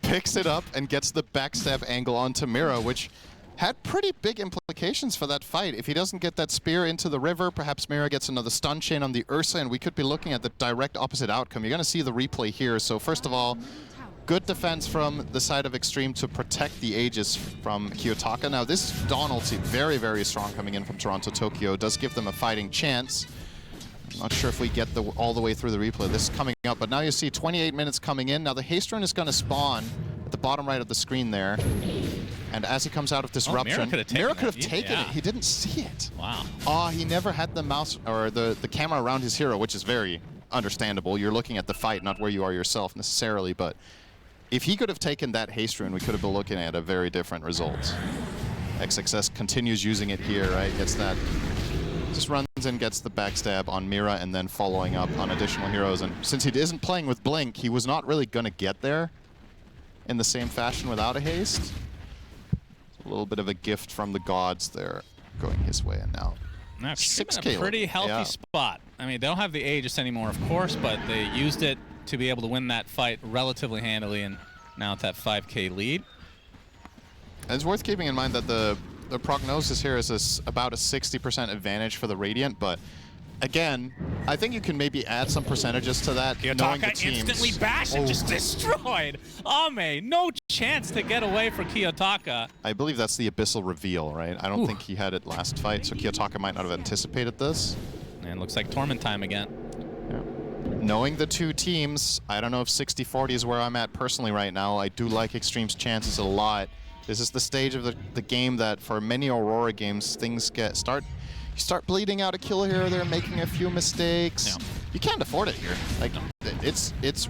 picks it up, and gets the backstab angle onto Mira, which had pretty big implications for that fight. If he doesn't get that spear into the river, perhaps Mira gets another stun chain on the Ursa, and we could be looking at the direct opposite outcome. You're going to see the replay here. So first of all, good defense from the side of Xtreme to protect the Aegis from Kiyotaka. Now this Dawn ulti, very, very strong coming in from Toronto Tokyo, does give them a fighting chance. I'm not sure if we get all the way through the replay. This is coming up, but now you see 28 minutes coming in. Now the haste rune is going to spawn at the bottom right of the screen there. And as he comes out of disruption, Mira could have taken it. He didn't see it. Wow. Oh, he never had the mouse or the camera around his hero, which is very understandable. You're looking at the fight, not where you are yourself necessarily, but if he could have taken that haste rune, we could have been looking at a very different result. XXS continues using it here, right? Gets that, just runs and gets the backstab on Mira and then following up on additional heroes. And since he isn't playing with Blink, he was not really going to get there in the same fashion without a haste. A little bit of a gift from the gods there going his way, and now 6K. In a pretty healthy spot. I mean, they don't have the Aegis anymore, of course, but they used it to be able to win that fight relatively handily, and now it's that 5K lead. And it's worth keeping in mind that the prognosis here is about a 60% advantage for the Radiant, but again, I think you can maybe add some percentages to that. Knowing the teams. Instantly bash and just destroyed. Ame, no chance to get away for Kiyotaka. I believe that's the Abyssal reveal, right? I don't think he had it last fight, so Kiyotaka might not have anticipated this. And looks like Torment time again. Yeah. Knowing the two teams, I don't know if 60-40 is where I'm at personally right now. I do like Xtreme's chances a lot. This is the stage of the game that for many Aurora games, things you start bleeding out a kill here or there, making a few mistakes. Yeah. You can't afford it here. Like,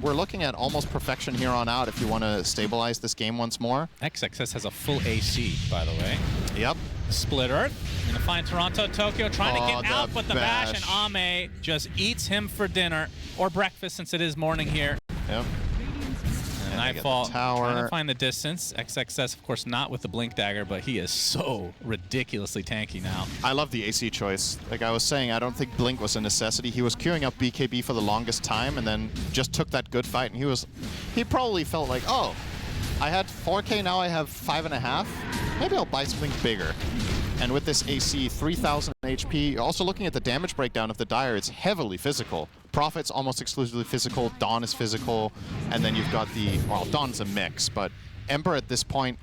we're looking at almost perfection here on out if you want to stabilize this game once more. XXS has a full AC, by the way. Yep. Split Earth. Gonna find Toronto, Tokyo, trying to get out, but the bash, and Ame just eats him for dinner, or breakfast since it is morning here. Yep. And Nightfall trying to find the distance. XXS, of course, not with the Blink Dagger, but he is so ridiculously tanky now. I love the AC choice. Like I was saying, I don't think Blink was a necessity. He was queuing up BKB for the longest time and then just took that good fight. And he probably felt like, oh, I had 4K, now I have 5.5. Maybe I'll buy something bigger. And with this AC, 3,000 HP, also looking at the damage breakdown of the Dire, it's heavily physical. Prophet's almost exclusively physical, Dawn is physical, and then you've got well, Dawn's a mix, but Ember at this point,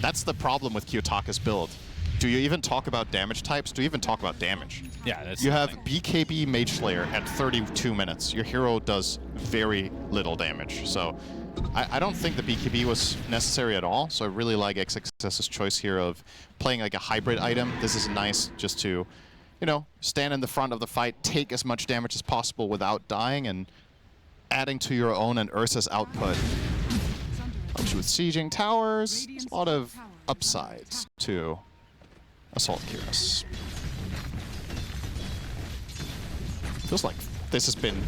that's the problem with Kiyotaka's build. Do you even talk about damage types? Do you even talk about damage? Yeah, that's You have BKB Mage Slayer at 32 minutes. Your hero does very little damage, so I don't think the BKB was necessary at all, so I really like XXS's choice here of playing like a hybrid item. This is nice just to, you know, stand in the front of the fight, take as much damage as possible without dying, and adding to your own and Ursa's output. Helps you with sieging towers. There's a lot of upsides to Assault Cuirass. Feels like this has been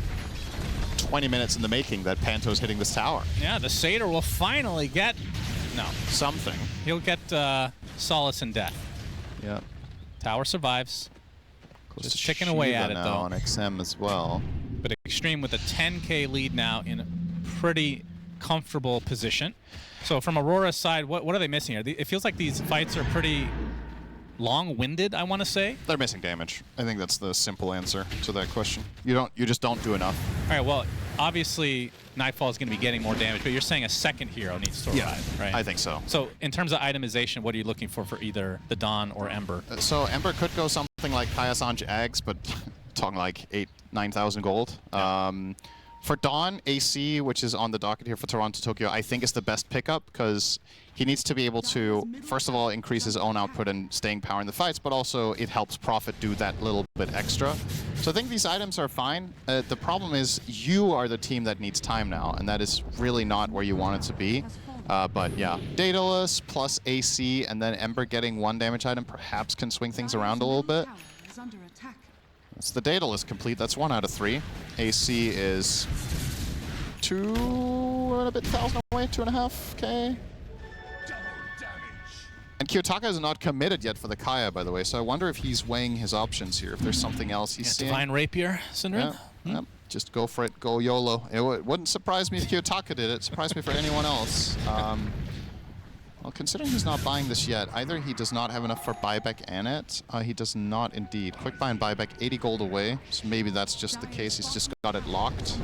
20 minutes in the making that Panto's hitting this tower. Yeah, the Satyr will finally get something. He'll get solace in death. Yeah. Tower survives. Close Just to ticking away at it now though. On XM as well. But Xtreme with a 10K lead now in a pretty comfortable position. So from Aurora's side, what are they missing here? It feels like these fights are pretty long-winded, I want to say. They're missing damage. I think that's the simple answer to that question. You just don't do enough. All right, well, obviously Nightfall is going to be getting more damage, but you're saying a second hero needs to arrive, right? I think so. So in terms of itemization, what are you looking for either the Dawn or Ember? So Ember could go something like Kayasan Jags, but talking like 9,000 gold. Yeah. For Dawn, AC, which is on the docket here for Toronto, Tokyo, I think is the best pickup because he needs to be able to, first of all, increase his own output and staying power in the fights, but also it helps Prophet do that little bit extra. So I think these items are fine. The problem is you are the team that needs time now, and that is really not where you want it to be. But yeah, Daedalus plus AC, and then Ember getting one damage item perhaps can swing things around a little bit. It's the Daedalus complete. That's 1 out of 3. AC is 2 and a bit thousand away, 2.5K. And Kiyotaka is not committed yet for the Kaya, by the way, so I wonder if he's weighing his options here, if there's something else he's seeing. Divine Rapier, Syndrome? Yeah, just go for it, go YOLO. It wouldn't surprise me if Kiyotaka did it, surprise me for anyone else. Well, considering he's not buying this yet, either he does not have enough for buyback and it. He does not indeed. Quick buy and buyback, 80 gold away. So maybe that's just the case. He's just got it locked.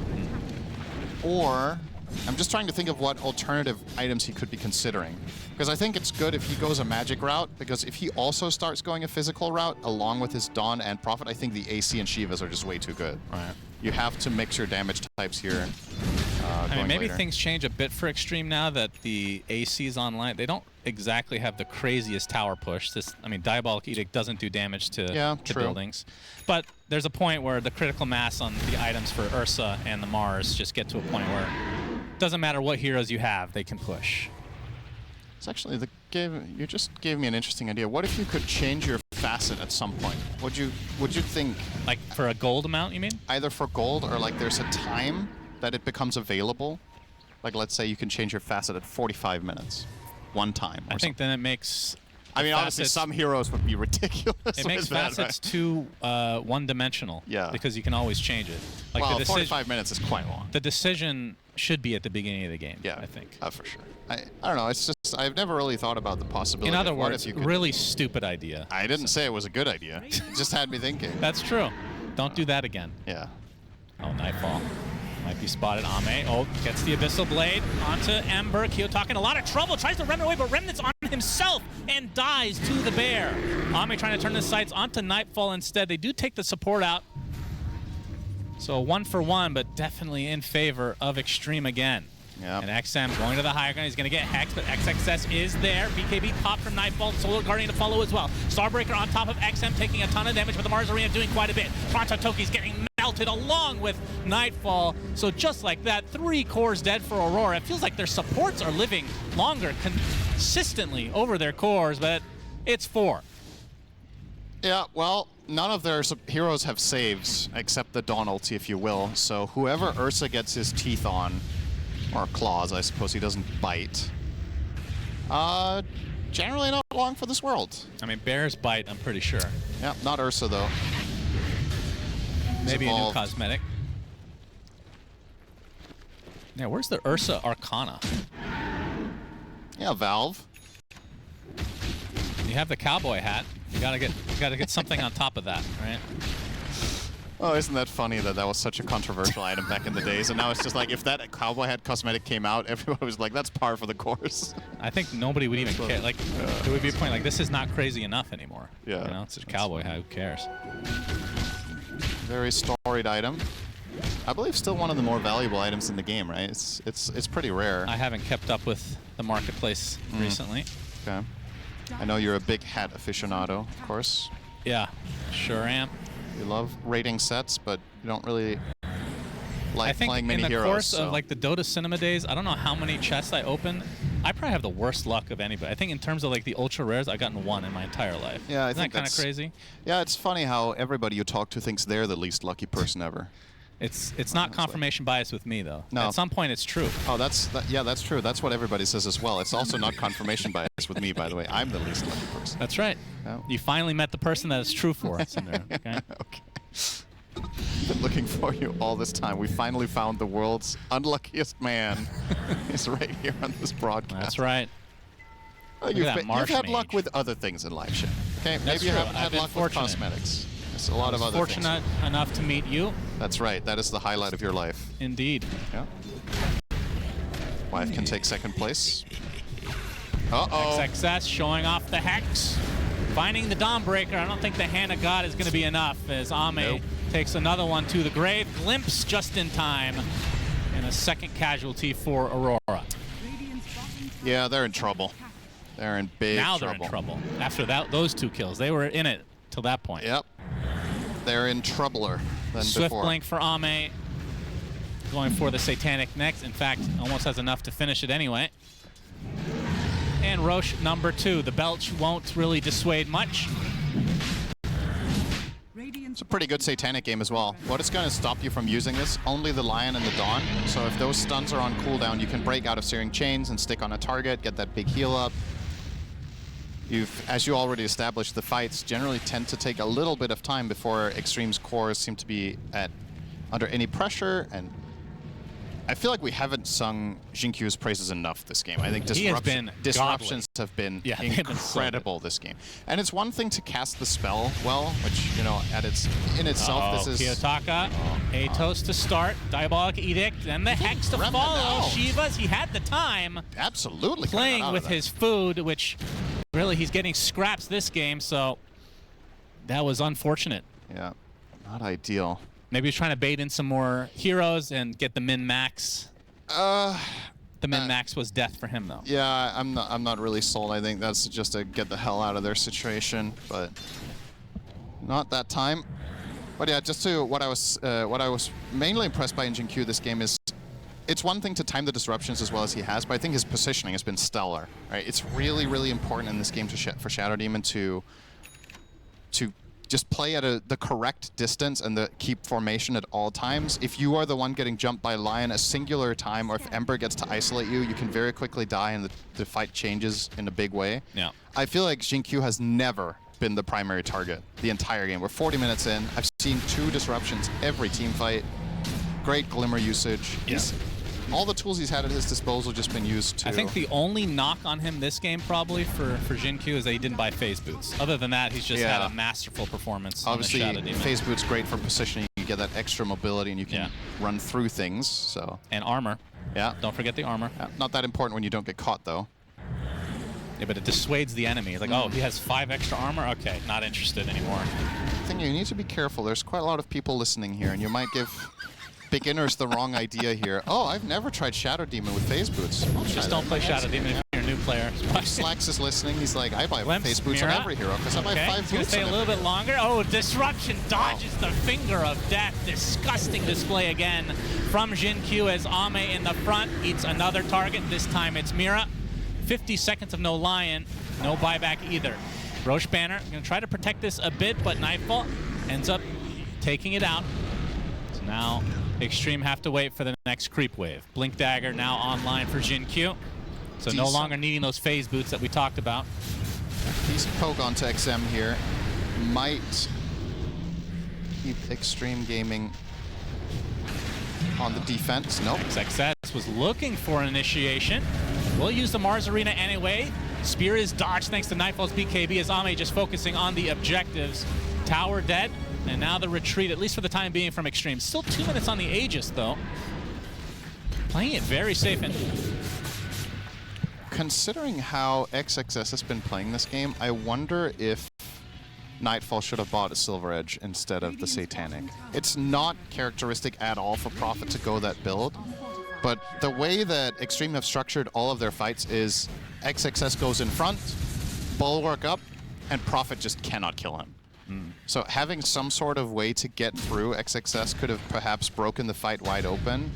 Or, I'm just trying to think of what alternative items he could be considering. Because I think it's good if he goes a magic route, because if he also starts going a physical route along with his Dawn and Prophet, I think the AC and Shivas are just way too good. Right. You have to mix your damage types here. I mean, maybe things change a bit for Xtreme now that the AC is online. They don't exactly have the craziest tower push. I mean, Diabolic Edict doesn't do damage to buildings. But there's a point where the critical mass on the items for Ursa and the Mars just get to a point where it doesn't matter what heroes you have, they can push. It's actually you just gave me an interesting idea. What if you could change your facet at some point? Would you think, like for a gold amount, you mean? Either for gold or like there's a time that it becomes available. Like let's say you can change your facet at 45 minutes, one time. I think then it makes. I mean, obviously some heroes would be ridiculous. It makes facets too one-dimensional. Yeah. Because you can always change it. Like well, 45 minutes is quite long. The decision should be at the beginning of the game. Yeah, I think. For sure. I don't know. It's just I've never really thought about the possibility. In other words, really stupid idea. I didn't say it was a good idea. It just had me thinking. That's true. Don't do that again. Yeah. Oh, Nightfall. Might be spotted. Ame. Oh, gets the Abyssal Blade onto Hamburg. Kiyotaka in a lot of trouble. Tries to Remnant away, but Remnant's on himself and dies to the bear. Ame trying to turn his sights onto Nightfall instead. They do take the support out. So 1-for-1, but definitely in favor of Xtreme again. Yep. And XM going to the higher ground. He's going to get Hex, but XXS is there. BKB popped from Nightfall. Solar Guardian to follow as well. Starbreaker on top of XM taking a ton of damage, but the Mars Arena doing quite a bit. Pronto Toki's getting melted along with Nightfall. So just like that, 3 cores dead for Aurora. It feels like their supports are living longer consistently over their cores, but it's 4. Yeah, well, none of their heroes have saves, except the Dawn ulti, if you will. So whoever Ursa gets his teeth on, or claws, I suppose he doesn't bite, generally not long for this world. I mean, bears bite, I'm pretty sure. Yeah, not Ursa, though. Maybe a new cosmetic. Yeah, where's the Ursa Arcana? Yeah, Valve. You have the cowboy hat. You gotta get something on top of that, right? Oh, isn't that funny that that was such a controversial item back in the days, and now it's just like if that cowboy hat cosmetic came out, everyone was like, "That's par for the course." I think nobody would even care. Like, there would be a point like this is not crazy enough anymore. Yeah, you know, it's a cowboy hat. Who cares? Very storied item. I believe still one of the more valuable items in the game, right? It's pretty rare. I haven't kept up with the marketplace recently. Okay. I know you're a big hat aficionado, of course. Yeah, sure am. You love rating sets, but you don't really like playing many heroes. I think in the course of like the Dota Cinema days, I don't know how many chests I opened. I probably have the worst luck of anybody. I think in terms of like the ultra rares, I've gotten 1 in my entire life. Yeah, I Isn't think that kind of crazy? Yeah, it's funny how everybody you talk to thinks they're the least lucky person ever. It's not confirmation bias with me though. No. At some point it's true. Oh, yeah, that's true. That's what everybody says as well. It's also not confirmation bias with me, by the way. I'm the least lucky person. That's right. Yeah. You finally met the person that is true for us in there. Okay. Okay. Been looking for you all this time. We finally found the world's unluckiest man. He's right here on this broadcast. That's right. You've had luck with other things in life, Shane. Okay, maybe you haven't had luck with cosmetics. There's a lot of other things. Fortunate enough to meet you. That's right. That is the highlight of your life. Indeed. Yeah. Wife can take 2nd place. Uh-oh. XXS showing off the Hex. Finding the Dawnbreaker. I don't think the Hand of God is going to be enough as Ame takes another one to the grave. Glimpse just in time. And a 2nd casualty for Aurora. Yeah, they're in trouble. They're in big trouble. Now they're in trouble. After those 2 kills. They were in it till that point. Yep. They're in troubler than Swift before. blink for Ame. Going for the Satanic next. In fact, almost has enough to finish it anyway. And Roche number 2. The Belch won't really dissuade much. It's a pretty good Satanic game as well. What is going to stop you from using this? Only the Lion and the Dawn. So if those stuns are on cooldown, you can break out of Searing Chains and stick on a target, get that big heal up. As you already established, the fights generally tend to take a little bit of time before Xtreme's cores seem to be under any pressure, and I feel like we haven't sung Jinkyu's praises enough this game. I think disruptions have been incredible this game. And it's one thing to cast the spell well, which, you know, in itself, this is... Kiyotaka, Atos to start, Diabolic Edict, and the Hex to follow. Shivas, he had the time. Absolutely. Playing with his food, which really he's getting scraps this game, so that was unfortunate. Yeah, not ideal. Maybe he's trying to bait in some more heroes and get the min-max. The min-max was death for him, though. Yeah, I'm not really sold. I think that's just to get the hell out of their situation, but not that time. But yeah, just to what I was mainly impressed by in Jinky this game is, it's one thing to time the disruptions as well as he has, but I think his positioning has been stellar. Right? It's really, really important in this game for Shadow Demon to just play at the correct distance and keep formation at all times. If you are the one getting jumped by Lion a singular time, or if Ember gets to isolate you, you can very quickly die and the fight changes in a big way. Yeah. I feel like Jinky has never been the primary target the entire game. We're 40 minutes in. I've seen 2 disruptions every team fight. Great Glimmer usage. Yes. all the tools he's had at his disposal just been used to... I think the only knock on him this game probably for Jin-Q is that he didn't buy phase boots. Other than that, he's just had a masterful performance. Obviously, phase boots great for positioning. You get that extra mobility and you can run through things. So and armor. Yeah. Don't forget the armor. Yeah. Not that important when you don't get caught, though. Yeah, but it dissuades the enemy. It's like, oh, he has 5 extra armor? Okay, not interested anymore. I think you need to be careful. There's quite a lot of people listening here, and you might give beginners the wrong idea here. Oh, I've never tried Shadow Demon with phase boots. Just don't play Shadow Demon if you're a new player. Slacks is listening. He's like, I buy phase boots on every hero because I buy 5 boots. He's going to stay a little bit longer. Oh, Disruption dodges the finger of death. Disgusting display again from Jin-Q as Ame in the front eats another target. This time it's Mira. 50 seconds of no Lion. No buyback either. Roche Banner going to try to protect this a bit, but Nightfall ends up taking it out. So now Xtreme have to wait for the next creep wave. Blink Dagger now online for Jin-Q. So no longer needing those phase boots that we talked about. Decent poke onto XM here. Might keep Xtreme Gaming on the defense. Nope. XXS was looking for an initiation. We'll use the Mars Arena anyway. Spear is dodged thanks to Nightfall's BKB as Ame just focusing on the objectives. Tower dead, and now the retreat, at least for the time being, from Xtreme. Still 2 minutes on the Aegis, though. Playing it very safe. And considering how XXS has been playing this game, I wonder if Nightfall should have bought a Silver Edge instead of the Satanic. It's not characteristic at all for Prophet to go that build, but the way that Xtreme have structured all of their fights is XXS goes in front, Bulwark up, and Prophet just cannot kill him. So having some sort of way to get through XXS could have perhaps broken the fight wide open.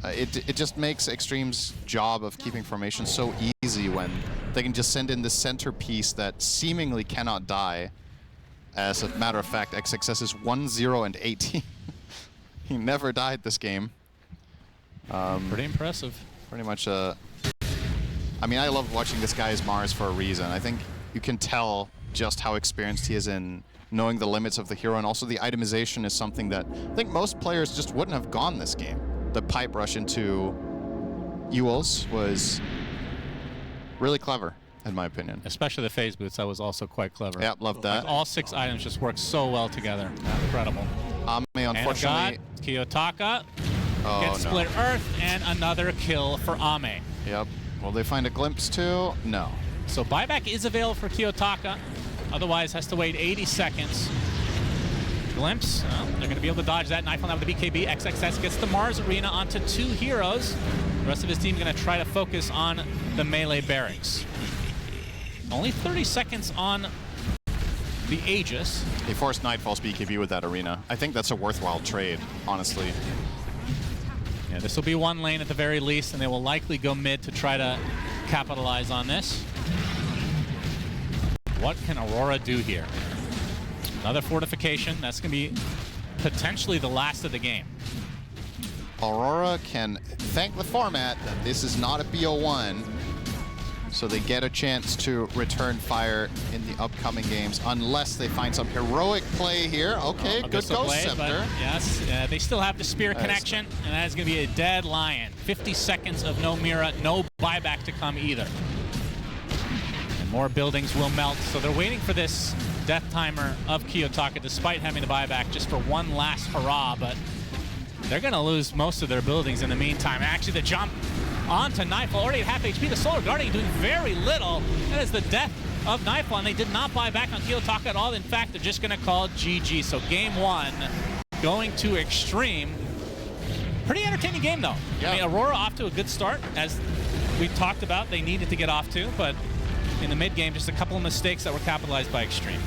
It just makes Xtreme's job of keeping formation so easy when they can just send in the centerpiece that seemingly cannot die. As a matter of fact, XXS is 1-0 and 18. He never died this game. Pretty impressive. Pretty much I mean, I love watching this guy as Mars for a reason. I think you can tell just how experienced he is in knowing the limits of the hero, and also the itemization is something that I think most players just wouldn't have gone this game. The pipe rush into Ewells was really clever, in my opinion. Especially the phase boots, that was also quite clever. Yeah, loved that. Like all 6 items just work so well together. Incredible. Ame, unfortunately... Kiyotaka gets Split Earth, and another kill for Ame. Yep. Will they find a glimpse too? No. So buyback is available for Kiyotaka. Otherwise, has to wait 80 seconds. Glimpse. They're going to be able to dodge that. Knife on that with the BKB. XXS gets the Mars Arena onto 2 heroes. The rest of his team going to try to focus on the melee barracks. Only 30 seconds on the Aegis. They forced Nightfall's BKB with that arena. I think that's a worthwhile trade, honestly. Yeah, this will be 1 lane at the very least, and they will likely go mid to try to capitalize on this. What can Aurora do here? Another fortification. That's going to be potentially the last of the game. Aurora can thank the format that this is not a BO1, so they get a chance to return fire in the upcoming games, unless they find some heroic play here. Okay, good Ghost Scepter. Yes, they still have the spear connection, and that is going to be a dead Lion. 50 seconds of no Mira, no buyback to come either. And more buildings will melt, so they're waiting for this death timer of Kiyotaka, despite having the buyback, just for one last hurrah, but they're going to lose most of their buildings in the meantime. Actually, the jump onto Nightfall, already at half HP. The Solar Guardian doing very little. That is the death of Nightfall, and they did not buy back on Kiyotaka at all. In fact, they're just going to call it GG. So game 1 going to Xtreme. Pretty entertaining game, though. Yeah. I mean, Aurora off to a good start, as we talked about. They needed to get off to, but in the mid game, just a couple of mistakes that were capitalized by Xtreme.